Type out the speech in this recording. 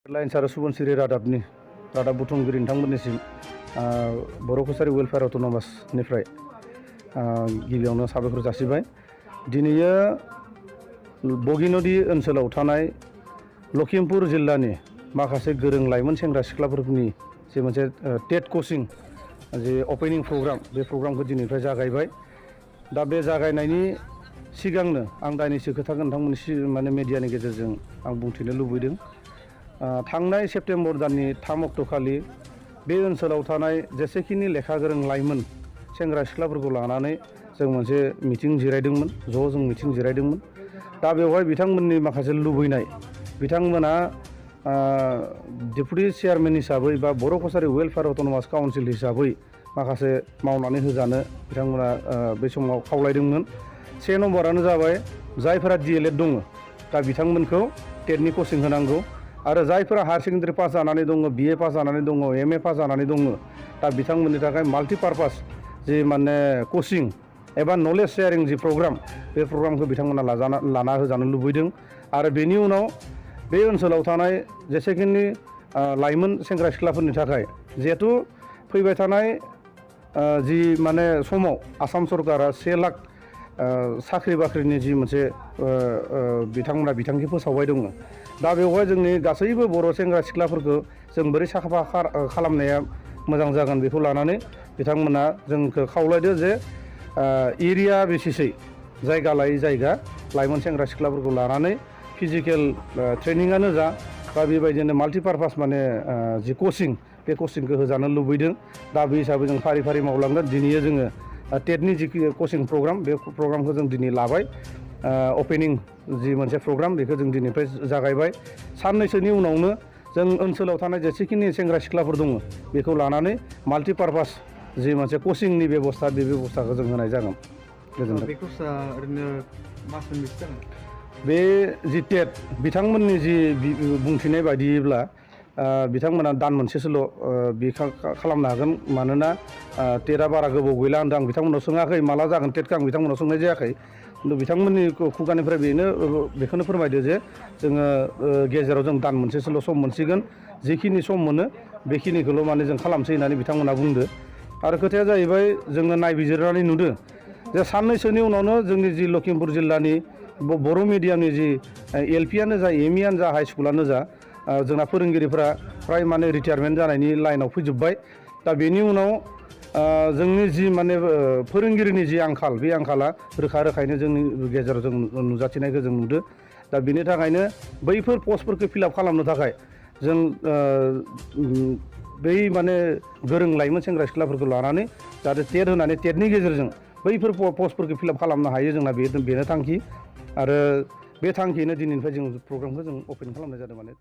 Headlines आरो सुबुंसिरि रादाबनि रादाब बुथुमगिरि नोंथांमोननिसिम बर' कछारी वेलफेयार अट'नमासनिफ्राय गिबियावनो साबायखर जासिबाय। दिनैयो बगिनदी ओनसोलाव थानाय लखिमपुर जिल्लानि माखासे गोरों लाइमोन सेंग्रा सिख्लाफोरनि जे मोनसे टेट कोचिं जे अपेनिं प्रग्राम बे प्रग्रामखौ दिनैनिफ्राय जागायबाय। दा बे जागायनायनि सिगांनो आं दानिसो खोथाखौ नोंथांमोननि माने मिडियानि गेजेरजों आं बुंथिनो लुबैदों। थांनाय सेप्तेम्बर दाननि 3 अक्ट'खालि बे ओनसोलाव थानाय जेसेखिनि लेखा गोरों लाइमोन सेंग्रा सिख्लाफोरखौ लानानै जों मोनसे मिटिं जिरायदोंमोन, जों मिटिं जिरायदोंमोन। दा बेवहाय बिथांमोननि माखासे लुबैनाय, बिथांमोना डेपुटि चेयारमेन हिसाबै बा बर' कछारी वेलफेयार अट'नमास काउन्सिल हिसाबै माखासे मावनानै होजानो बिथांमोना बे समाव खावलायदोंमोन। 1 नम्बरानो जाबाय जायफोरा DLED दङ दा बिथांमोनखौ टेटनि कोचिं होनांगौ आरो जायफोरा हायार सेकेन्डारि पास जानानै दङ, BA पास जानानै दङ, MA पास जानानै दङ दा बिथांमोननि थाखाय माल्टिपार्पास जि माने कोचिं एबा नलेज शेयारिं जि प्रग्राम बे प्रग्रामखौ बिथांमोना लाना होजानो लुबैदों। आरो बेनि उनाव बे ओनसोलाव थानाय जेसेखिनि लाइमोन सेंग्रा सिख्लाफोरनि थाखाय जिहेतु फैबाय थानाय जि माने समाव आसाम सरकारा 1 लाख साख्रि बाख्रिनि जि मोनसे बिथांमोना बिथांखि फोसावबाय दङ। दा बेवहाय जोंनि गासैबो बर' सेंग्रा सिख्लाफोरखौ जों बोरै साखा खालामनाया मोजां जागोन बेखौ लानानै बिथांमोना जोंखौ खावलायदो जे एरिया बेसिसै जायगा लायै जायगा लाइमोन सेंग्रा सिख्लाफोरखौ लानानै फिजिकेल ट्रेनिङानो जा बा बेबायदिनो माल्टिपार्पास माने जि कोचिं बे कोचिंखौ होजानो लुबैदों। दा बे हिसाबै जों फारि फारि मावलांगोन। दिनैयो जोङो टेटनि जि कोचिं प्रग्राम बे प्रग्रामखौ जों दिनै लाबाय। अपेनिं जि मोनसे प्रग्राम बेखौ जों दिनैनिफ्राय जागायबाय। साननैसोनि उनावनो जों ओनसोलाव थानाय जेसेखिनि सेंग्रा सिख्लाफोर दङ बेखौ लानानै माल्टिपार्पास जि मोनसे कोचिंनि बेबस्था बे बेबस्थाखौ जों होनाय जागोन। गोजोन्थों। बे कर्सआ ओरैनो मास मोनबेसे जागोन? बे जि टेट बिथांमोननि जि बुंथिनाय बायदियैब्ला बिथांमोना दान मोनसेसोल' बे खालामनो हागोन। मानोना टेटआ बारा गोबाव गैला होनदों। आं बिथांमोनाव सोङाखै माला जागोन टेटखौ आं बिथांमोनाव सोंनाय जायाखै। खिन्थु बिथांमोननि खुगानिफ्राय बेखौनो फोरमायदो जे जोङो गेजेराव जों दान मोनसेसोल' सम मोनसिगोन, जिखिनि सम मोनो बेखिनिखौल' माने जों खालामसै होननानै बिथांमोना बुंदो। आरो खोथाया जाहैबाय जोङो नायबिजिरनानै नुदों जे साननैसोनि उनावनो जोंनि जि लखिमपुर जिल्लानि बर' मिडियामनि जि LP-आनो जा ME-आनो जा हाइ स्कुलानो जा जोंना फोरोंगिरिफोरा फ्राय माने रिटायारमेन्ट जानायनि लाइनाव फैजोब्बाय। दा बेनि उनाव जोंनि जि माने फोरोंगिरिनि जि आंखाल बे आंखाला रोखा रोखायैनो जोंनि गेजेराव जों नुजाथिनायखौ जों नुदों। दा बेनि थाखायनो बैफोर पस्टफोरखौ फिलआप खालामनो थाखाय जों बै माने गोरों लाइमोन सेंग्रा सिख्लाफोरखौ लानानै जाहाथे टेट होनानै टेटनि गेजेरजों बैफोर पस्टफोरखौ फिलआप खालामनो हायो जोंना बेनो थांखि। आरो बे थांखियैनो दिनैनिफ्राय जों प्रग्रामखौ जों अपेन खालामनाय जादों। माने